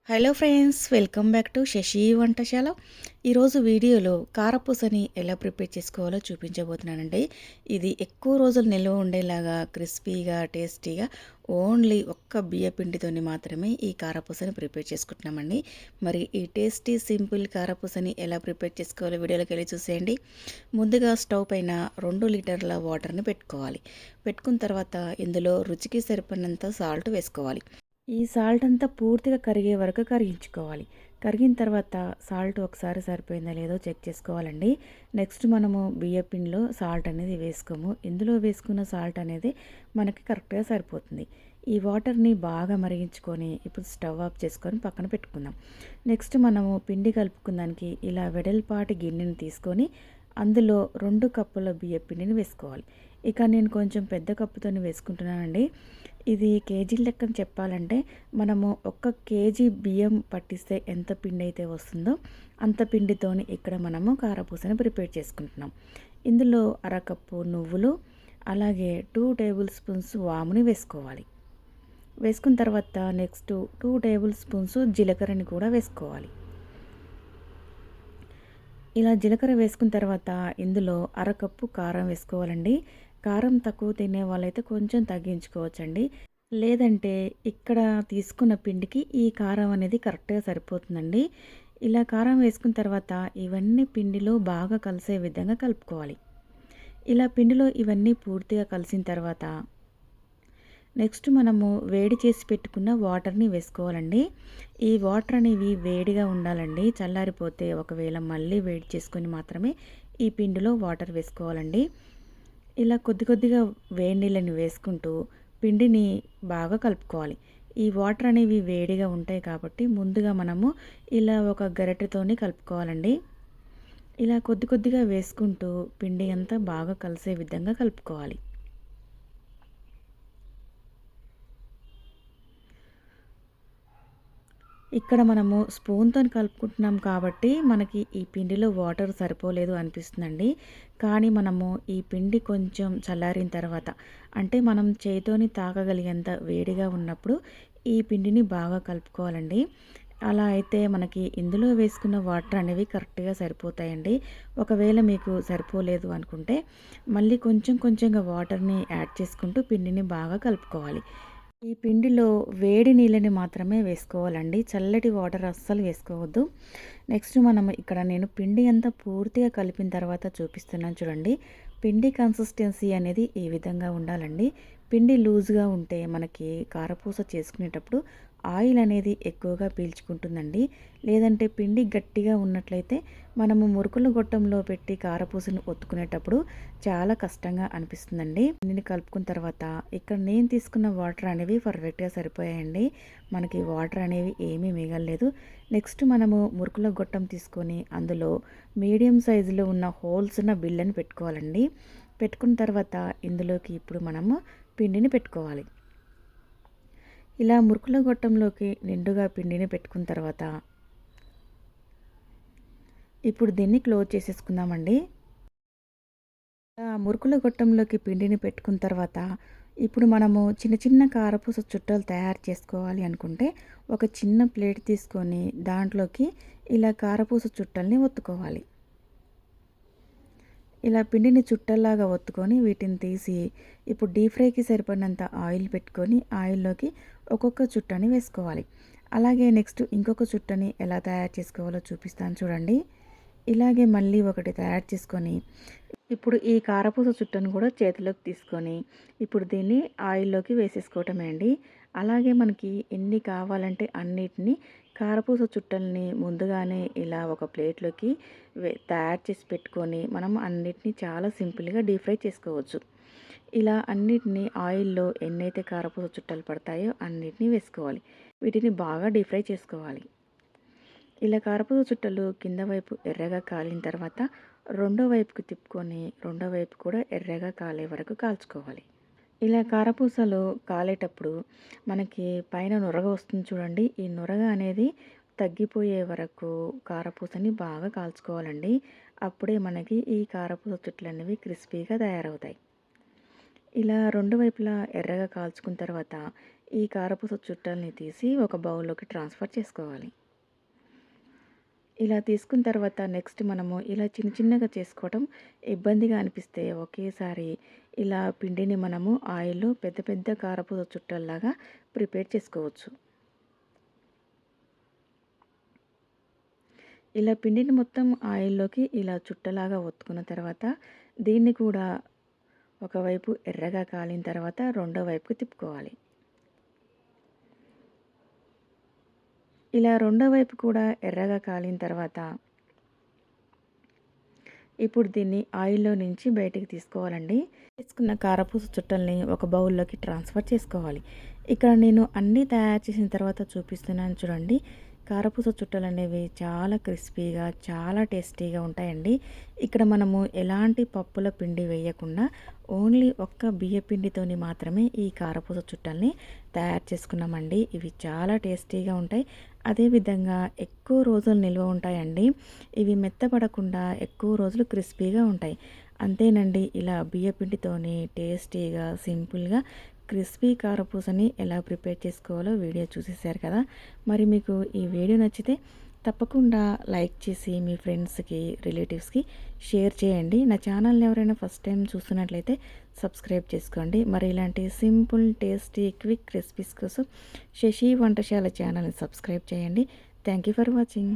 Hello friends, welcome back to Shashi Vantasala. ఈరోజు వీడియోలో కారపూసని ఎలా ప్రిపేర్ చేసుకోవాలో చూపించబోతున్నానండి. ఇది ఎక్కువ రోజులు నిల్వ ఉండేలాగా క్రిస్పీగా టేస్టీగా ఓన్లీ ఒక్క బియ్య పిండితోని మాత్రమే ఈ కారపూసని ప్రిపేర్ చేసుకుంటున్నామండి. మరి ఈ టేస్టీ సింపుల్ కారపూసని ఎలా ప్రిపేర్ చేసుకోవాలో వీడియోలోకి వెళ్ళి చూసేయండి. ముందుగా స్టవ్ పైన 2 లీటర్ల వాటర్ని పెట్టుకోవాలి. పెట్టుకున్న తర్వాత ఇందులో రుచికి సరిపడినంత సాల్ట్ వేసుకోవాలి. ఈ సాల్ట్ అంతా పూర్తిగా కరిగే వరకు కరిగించుకోవాలి. కరిగిన తర్వాత సాల్ట్ ఒకసారి సరిపోయిందా లేదో చెక్ చేసుకోవాలండి. నెక్స్ట్ మనము బియ్యపిండిలో సాల్ట్ అనేది వేసుకోము. ఇందులో వేసుకున్న సాల్ట్ అనేది మనకి కరెక్ట్గా సరిపోతుంది. ఈ వాటర్ని బాగా మరిగించుకొని ఇప్పుడు స్టవ్ ఆఫ్ చేసుకొని పక్కన పెట్టుకుందాం. నెక్స్ట్ మనము పిండి కలుపుకుందానికి ఇలా వెడల్పాటి గిన్నెని తీసుకొని అందులో 2 కప్పుల బియ్యపిండిని వేసుకోవాలి. ఇక నేను కొంచెం పెద్ద కప్పుతోని వేసుకుంటున్నానండి. ఇది కేజీ లెక్కన చెప్పాలంటే మనము 1 కేజీ బియ్యం పట్టిస్తే ఎంత పిండి అయితే వస్తుందో అంత పిండితోని ఇక్కడ మనము కారపూసని ప్రిపేర్ చేసుకుంటున్నాం. ఇందులో అరకప్పు నువ్వులు, అలాగే 2 టేబుల్ స్పూన్స్ వాముని వేసుకోవాలి. వేసుకున్న తర్వాత నెక్స్ట్ 2 టేబుల్ స్పూన్స్ జీలకర్రని కూడా వేసుకోవాలి. ఇలా జీలకర్ర వేసుకున్న తర్వాత ఇందులో అరకప్పు కారం వేసుకోవాలండి. కారం తక్కువ తినే వాళ్ళైతే కొంచెం తగ్గించుకోవచ్చండి. లేదంటే ఇక్కడ తీసుకున్న పిండికి ఈ కారం అనేది కరెక్ట్గా సరిపోతుందండి. ఇలా కారం వేసుకున్న తర్వాత ఇవన్నీ పిండిలో బాగా కలిసే విధంగా కలుపుకోవాలి. ఇలా పిండిలో ఇవన్నీ పూర్తిగా కలిసిన తర్వాత నెక్స్ట్ మనము వేడి చేసి పెట్టుకున్న వాటర్ని వేసుకోవాలండి. ఈ వాటర్ అనేవి వేడిగా ఉండాలండి. చల్లారిపోతే ఒకవేళ మళ్ళీ వేడి చేసుకొని మాత్రమే ఈ పిండిలో వాటర్ వేసుకోవాలండి. ఇలా కొద్ది కొద్దిగా వేడి నీళ్ళని వేసుకుంటూ పిండిని బాగా కలుపుకోవాలి. ఈ వాటర్ అనేవి వేడిగా ఉంటాయి కాబట్టి ముందుగా మనము ఇలా ఒక గరిటెతోని కలుపుకోవాలండి. ఇలా కొద్ది కొద్దిగా వేసుకుంటూ పిండి అంతా బాగా కలిసే విధంగా కలుపుకోవాలి. ఇక్కడ మనము స్పూన్తో కలుపుకుంటున్నాం కాబట్టి మనకి ఈ పిండిలో వాటర్ సరిపోలేదు అనిపిస్తుందండి. కానీ మనము ఈ పిండి కొంచెం చల్లారిన తర్వాత అంటే మనం చేతితోని తాకగలిగేంత వేడిగా ఉన్నప్పుడు ఈ పిండిని బాగా కలుపుకోవాలండి. అలా అయితే మనకి ఇందులో వేసుకున్న వాటర్ అనేవి కరెక్ట్గా సరిపోతాయండి. ఒకవేళ మీకు సరిపోలేదు అనుకుంటే మళ్ళీ కొంచెం కొంచెంగా వాటర్ని యాడ్ చేసుకుంటూ పిండిని బాగా కలుపుకోవాలి. ఈ పిండిలో వేడి నీళ్ళని మాత్రమే వేసుకోవాలండి. చల్లటి వాటర్ అస్సలు వేసుకోవద్దు. నెక్స్ట్ మనం ఇక్కడ నేను పిండి అంతా పూర్తిగా కలిపిన తర్వాత చూపిస్తున్నాను చూడండి. పిండి కన్సిస్టెన్సీ అనేది ఈ విధంగా ఉండాలండి. పిండి లూజ్గా ఉంటే మనకి కారపూస చేసుకునేటప్పుడు ఆయిల్ అనేది ఎక్కువగా పీల్చుకుంటుందండి. లేదంటే పిండి గట్టిగా ఉన్నట్లయితే మనము మురుకుల గొట్టంలో పెట్టి కారపూసను ఒత్తుకునేటప్పుడు చాలా కష్టంగా అనిపిస్తుందండి. పిండిని కలుపుకున్న తర్వాత ఇక్కడ నేను తీసుకున్న వాటర్ అనేవి పర్ఫెక్ట్గా సరిపోయాయండి. మనకి వాటర్ అనేవి ఏమీ మిగలలేదు. నెక్స్ట్ మనము మురుకుల గొట్టం తీసుకొని అందులో మీడియం సైజులో ఉన్న హోల్స్ ఉన్న బిళ్ళని పెట్టుకోవాలండి. పెట్టుకున్న తర్వాత ఇందులోకి ఇప్పుడు మనము పిండిని పెట్టుకోవాలి. ఇలా మురుకుల గొట్టంలోకి నిండుగా పిండిని పెట్టుకున్న తర్వాత ఇప్పుడు దీన్ని క్లోజ్ చేసేసుకుందామండి. మురుకుల గొట్టంలోకి పిండిని పెట్టుకున్న తర్వాత ఇప్పుడు మనము చిన్న చిన్న కారపూస చుట్టలు తయారు చేసుకోవాలి అనుకుంటే ఒక చిన్న ప్లేట్ తీసుకొని దాంట్లోకి ఇలా కారపూస చుట్టల్ని ఒత్తుకోవాలి. ఇలా పిండిని చుట్టల్లాగా ఒత్తుకొని వీటిని తీసి ఇప్పుడు డీప్ ఫ్రైకి సరిపడినంత ఆయిల్ పెట్టుకొని ఆయిల్లోకి ఒక్కొక్క చుట్టని వేసుకోవాలి. అలాగే నెక్స్ట్ ఇంకొక చుట్టని ఎలా తయారు చేసుకోవాలో చూపిస్తాను చూడండి. ఇలాగే మళ్ళీ ఒకటి తయారు చేసుకొని ఇప్పుడు ఈ కారపూస చుట్టను కూడా చేతిలోకి తీసుకొని ఇప్పుడు దీన్ని ఆయిల్లోకి వేసేసుకోవటమే అండి. అలాగే మనకి ఎన్ని కావాలంటే అన్నిటినీ కారపూస చుట్టల్ని ముందుగానే ఇలా ఒక ప్లేట్లోకి తయారు చేసి పెట్టుకొని మనం అన్నిటినీ చాలా సింపుల్గా డీప్ ఫ్రై చేసుకోవచ్చు. ఇలా అన్నిటినీ ఆయిల్లో ఎన్నైతే కారపూస చుట్టలు పడతాయో అన్నిటినీ వేసుకోవాలి. వీటిని బాగా డీప్ ఫ్రై చేసుకోవాలి. ఇలా కారపూస చుట్టలు కింద వైపు ఎర్రగా కాలిన తర్వాత రెండో వైపుకి తిప్పుకొని రెండో వైపు కూడా ఎర్రగా కాలే వరకు కాల్చుకోవాలి. ఇలా కారపూసలు కాలేటప్పుడు మనకి పైన నొరగ వస్తుంది చూడండి. ఈ నొరగ అనేది తగ్గిపోయే వరకు కారపూసని బాగా కాల్చుకోవాలండి. అప్పుడే మనకి ఈ కారపూస చుట్టలు అనేవి క్రిస్పీగా తయారవుతాయి. ఇలా రెండు వైపులా ఎర్రగా కాల్చుకున్న తర్వాత ఈ కారపూస చుట్టల్ని తీసి ఒక బౌల్లోకి ట్రాన్స్ఫర్ చేసుకోవాలి. ఇలా తీసుకున్న తర్వాత నెక్స్ట్ మనము ఇలా చిన్న చిన్నగా చేసుకోవటం ఇబ్బందిగా అనిపిస్తే ఒకేసారి ఇలా పిండిని మనము ఆయిల్లో పెద్ద పెద్ద కారపూస చుట్టల్లాగా ప్రిపేర్ చేసుకోవచ్చు. ఇలా పిండిని మొత్తం ఆయిల్లోకి ఇలా చుట్టలాగా ఒత్తుకున్న తర్వాత దీన్ని కూడా ఒకవైపు ఎర్రగా కాలిన తర్వాత రెండో వైపుకి తిప్పుకోవాలి. ఇలా రెండో వైపు కూడా ఎర్రగా కాలిన తర్వాత ఇప్పుడు దీన్ని ఆయిల్లో నుంచి బయటికి తీసుకోవాలండి. తీసుకున్న కారపూస చుట్టల్ని ఒక బౌల్లోకి ట్రాన్స్ఫర్ చేసుకోవాలి. ఇక్కడ నేను అన్నీ తయారు చేసిన తర్వాత చూపిస్తున్నాను చూడండి. కారపూస చుట్టలు అనేవి చాలా క్రిస్పీగా చాలా టేస్టీగా ఉంటాయండి. ఇక్కడ మనము ఎలాంటి పప్పుల పిండి వేయకుండా ఓన్లీ ఒక్క బియ్య పిండితోని మాత్రమే ఈ కారపూస చుట్టల్ని తయారు చేసుకున్నామండి. ఇవి చాలా టేస్టీగా ఉంటాయి. అదేవిధంగా ఎక్కువ రోజులు నిల్వ ఉంటాయండి. ఇవి మెత్తపడకుండా ఎక్కువ రోజులు క్రిస్పీగా ఉంటాయి. అంతేనండి, ఇలా బియ్య పిండితోని టేస్టీగా సింపుల్గా క్రిస్పీ కారపూసని ఎలా ప్రిపేర్ చేసుకోవాలో వీడియో చూసేశారు కదా. మరి మీకు ఈ వీడియో నచ్చితే తప్పకుండా లైక్ చేసి మీ ఫ్రెండ్స్కి రిలేటివ్స్కి షేర్ చేయండి. నా ఛానల్ని ఎవరైనా ఫస్ట్ టైం చూస్తున్నట్లయితే సబ్స్క్రైబ్ చేసుకోండి. మరి ఇలాంటి సింపుల్ టేస్టీ క్విక్ రెసిపీస్ కోసం శశి వంటశాల ఛానల్ని సబ్స్క్రైబ్ చేయండి. Thank you for watching.